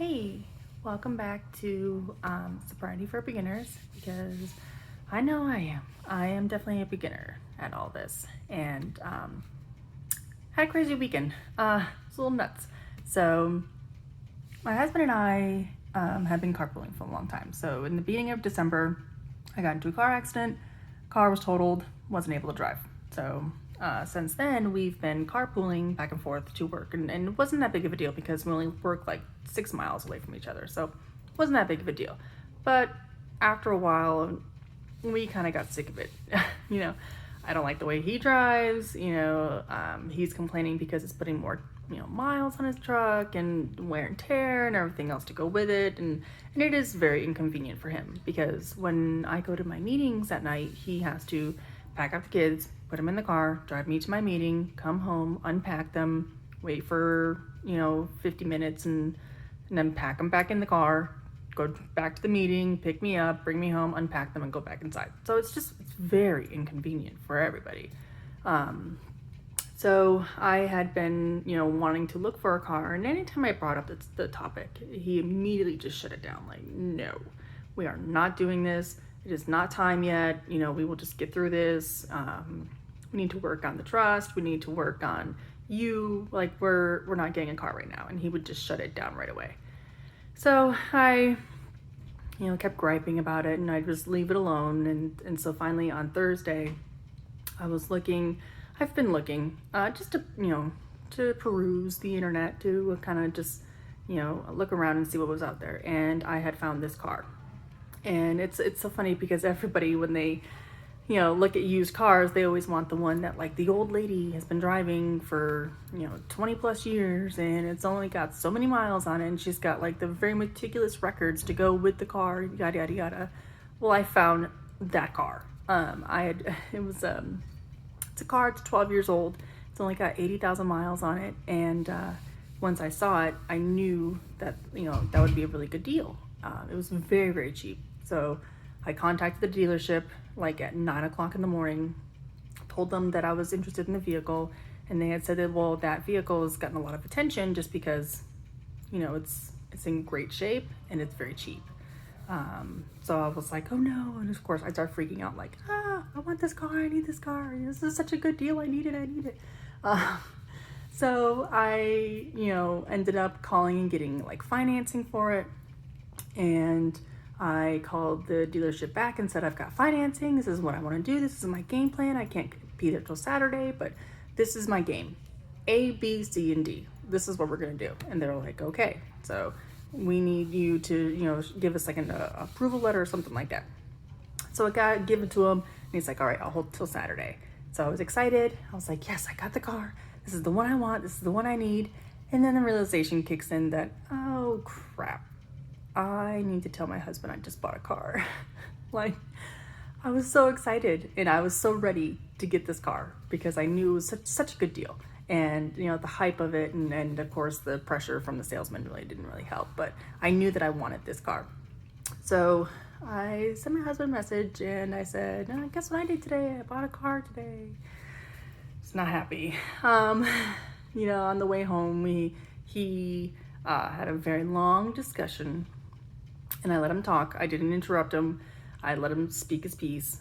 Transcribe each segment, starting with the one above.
Hey, welcome back to Sobriety for Beginners, because I know I am. I am definitely a beginner at all this, and had a crazy weekend. It's a little nuts. So, my husband and I have been carpooling for a long time. So, in the beginning of December, I got into a car accident. Car was totaled, wasn't able to drive. So, since then, we've been carpooling back and forth to work, and it wasn't that big of a deal because we only work like 6 miles away from each other, so it wasn't that big of a deal. But after a while, we kind of got sick of it. you know, I don't like the way he drives. He's complaining because it's putting more miles on his truck and wear and tear and everything else to go with it, and it is very inconvenient for him because when I go to my meetings at night, he has to pack up the kids, put them in the car, drive me to my meeting, come home, unpack them, wait for 50 minutes, and then pack them back in the car, go back to the meeting, pick me up, bring me home, unpack them, and go back inside. So it's very inconvenient for everybody. So I had been, wanting to look for a car, and anytime I brought up the topic, he immediately just shut it down. Like, no, we are not doing this. It is not time yet. We will just get through this. We need to work on the trust. We need to work on you. Like, we're not getting a car right now. And he would just shut it down right away. So I, kept griping about it, and I'd just leave it alone. And so finally on Thursday, I've been looking, just to peruse the internet, to kind of just, look around and see what was out there. And I had found this car. And it's so funny because everybody, when they, look at used cars, they always want the one that like the old lady has been driving for, 20 plus years, and it's only got so many miles on it, and she's got like the very meticulous records to go with the car, yada yada yada. Well, I found that car. It's a car, it's 12 years old. It's only got 80,000 miles on it, and once I saw it, I knew that, that would be a really good deal. It was very, very cheap. So I contacted the dealership like at 9 o'clock in the morning, told them that I was interested in the vehicle, and they had said that, well, that vehicle has gotten a lot of attention just because, it's in great shape and it's very cheap. So I was like, oh no. And of course I started freaking out like, I want this car. I need this car. This is such a good deal. I need it. So I, ended up calling and getting like financing for it. And I called the dealership back and said, I've got financing. This is what I want to do. This is my game plan. I can't be there till Saturday, but this is my game. A, B, C, and D. This is what we're going to do. And they're like, okay, so we need you to, give us like an approval letter or something like that. So I give it to him, and he's like, all right, I'll hold till Saturday. So I was excited. I was like, yes, I got the car. This is the one I want. This is the one I need. And then the realization kicks in that, oh crap, I need to tell my husband I just bought a car. Like, I was so excited, and I was so ready to get this car because I knew it was such a good deal. And, the hype of it, and of course the pressure from the salesman didn't really help, but I knew that I wanted this car. So I sent my husband a message, and I said, guess what I did today? I bought a car today. He's not happy. On the way home, he had a very long discussion, and I let him talk. I didn't interrupt him. I let him speak his piece,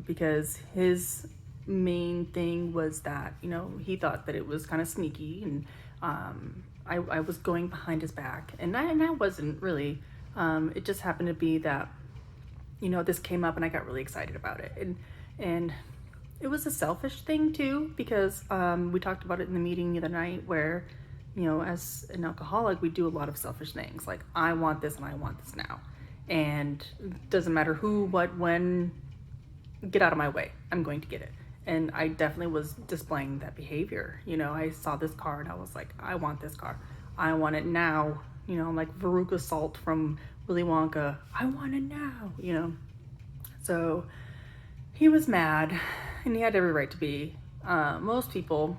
because his main thing was that, he thought that it was kind of sneaky, and I was going behind his back, and I wasn't really. It just happened to be that, this came up, and I got really excited about it, and it was a selfish thing too, because we talked about it in the meeting the other night where, as an alcoholic, we do a lot of selfish things. Like, I want this and I want this now. And it doesn't matter who, what, when, get out of my way. I'm going to get it. And I definitely was displaying that behavior. I saw this car and I was like, I want this car. I want it now. Like Veruca Salt from Willy Wonka. I want it now, So he was mad, and he had every right to be. Most people,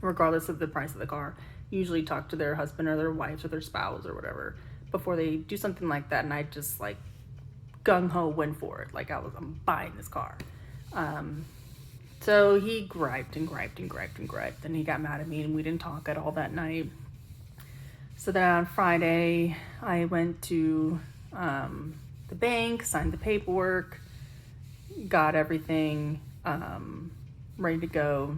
regardless of the price of the car, usually talk to their husband or their wife or their spouse or whatever before they do something like that. And I just like gung-ho went for it. Like I'm buying this car. So he griped and griped and griped and griped, and he got mad at me, and we didn't talk at all that night. So then on Friday, I went to the bank, signed the paperwork, got everything ready to go,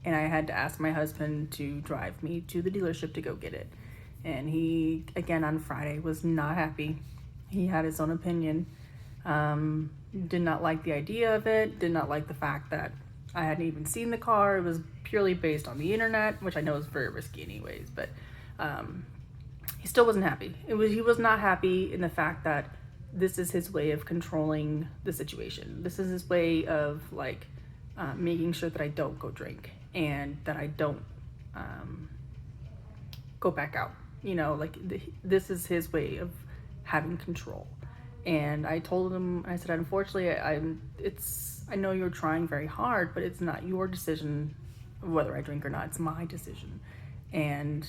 and I had to ask my husband to drive me to the dealership to go get it. And he, again on Friday, was not happy. He had his own opinion. Did not like the idea of it, did not like the fact that I hadn't even seen the car. It was purely based on the internet, which I know is very risky anyways, but he still wasn't happy. He was not happy in the fact that this is his way of controlling the situation. This is his way of like making sure that I don't go drink and that I don't go back out. This is his way of having control. And I told him, I said, unfortunately, I know you're trying very hard, but it's not your decision whether I drink or not. It's my decision. And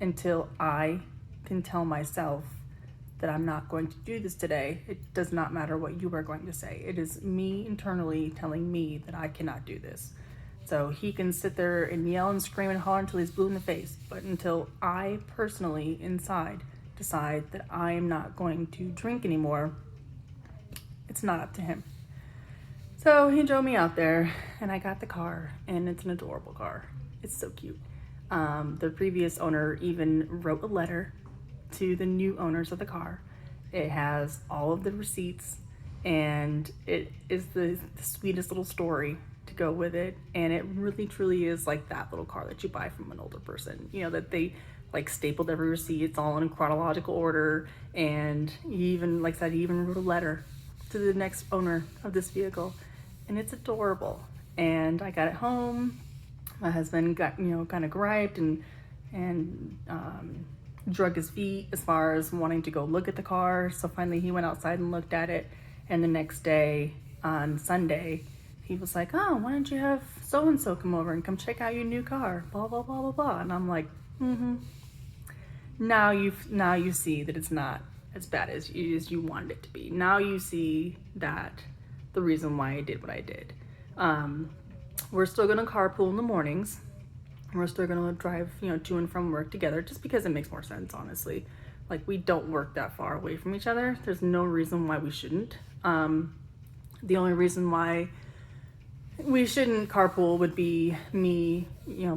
until I can tell myself that I'm not going to do this today, it does not matter what you are going to say. It is me internally telling me that I cannot do this. So he can sit there and yell and scream and holler until he's blue in the face, but until I personally inside decide that I am not going to drink anymore, it's not up to him. So he drove me out there and I got the car, and it's an adorable car. It's so cute. The previous owner even wrote a letter to the new owners of the car. It has all of the receipts, and it is the sweetest little story to go with it. And it really truly is like that little car that you buy from an older person, that they like stapled every receipt. It's all in chronological order. And he even, like I said, he even wrote a letter to the next owner of this vehicle, and it's adorable. And I got it home. My husband got, kind of griped and drug his feet as far as wanting to go look at the car. So finally he went outside and looked at it. And the next day, on Sunday, he was like, oh, why don't you have so-and-so come over and come check out your new car, blah, blah, blah, blah, blah. And I'm like, Now you see that it's not as bad as you wanted it to be. Now you see that the reason why I did what I did. We're still gonna carpool in the mornings. We're still gonna drive, to and from work together, just because it makes more sense, honestly. Like, we don't work that far away from each other. There's no reason why we shouldn't. The only reason why we shouldn't carpool would be me,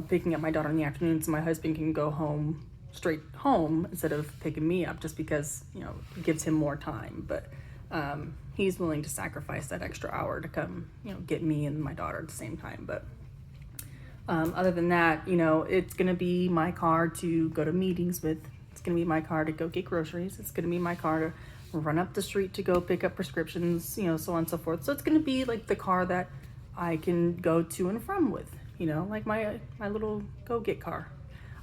picking up my daughter in the afternoon so my husband can go home straight home instead of picking me up, just because it gives him more time. But he's willing to sacrifice that extra hour to come get me and my daughter at the same time. But other than that, it's gonna be my car to go to meetings with. It's gonna be my car to go get groceries. It's gonna be my car to run up the street to go pick up prescriptions, so on and so forth. So it's gonna be like the car that I can go to and from with, like my little go-get car.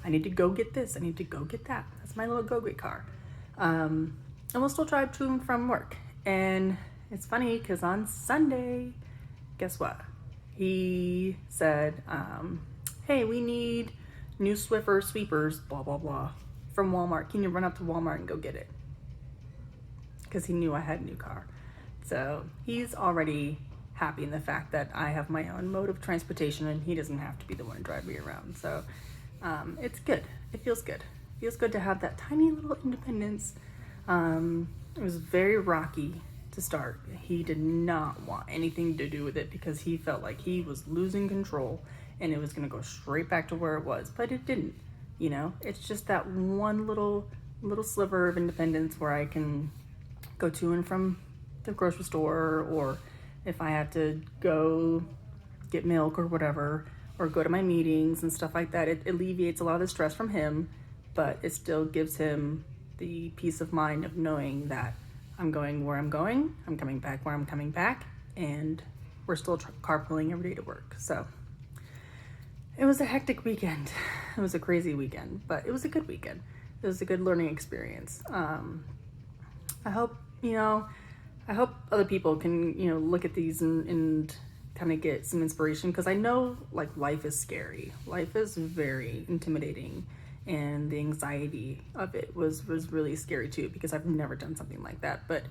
I need to go get this. I need to go get that. That's my little go-get car. And we'll still drive to and from work. And it's funny because on Sunday, guess what? He said, hey, we need new Swiffer sweepers, blah, blah, blah, from Walmart. Can you run up to Walmart and go get it? Because he knew I had a new car. So he's already happy in the fact that I have my own mode of transportation and he doesn't have to be the one to drive me around. So it's good. It feels good. It feels good to have that tiny little independence. It was very rocky to start. He did not want anything to do with it because he felt like he was losing control and it was going to go straight back to where it was, but it didn't. It's just that one little sliver of independence where I can go to and from the grocery store, or if I have to go get milk or whatever, or go to my meetings and stuff like that. It alleviates a lot of the stress from him, but it still gives him the peace of mind of knowing that I'm going where I'm going, I'm coming back where I'm coming back, and we're still carpooling every day to work. So it was a hectic weekend. It was a crazy weekend, but it was a good weekend. It was a good learning experience. I hope other people can, look at these and kind of get some inspiration, because I know like life is scary. Life is very intimidating, and the anxiety of it was really scary too, because I've never done something like that. But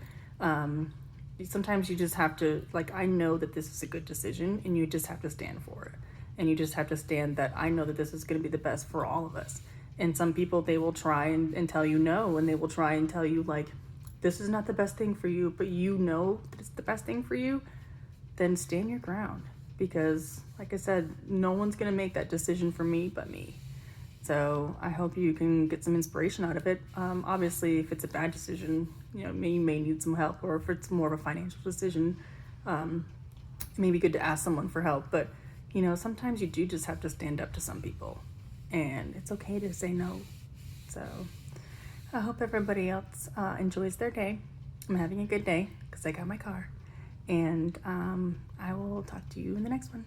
sometimes you just have to, like, I know that this is a good decision and you just have to stand for it. And you just have to stand that I know that this is going to be the best for all of us. And some people, they will try and tell you no, and they will try and tell you, like, this is not the best thing for you, but you know that it's the best thing for you. Then stand your ground, because like I said, no one's going to make that decision for me but me. So I hope you can get some inspiration out of it. Obviously, if it's a bad decision, you may need some help, or if it's more of a financial decision, it may be good to ask someone for help. But sometimes you do just have to stand up to some people, and it's okay to say no. So I hope everybody else enjoys their day. I'm having a good day because I got my car, and I will talk to you in the next one.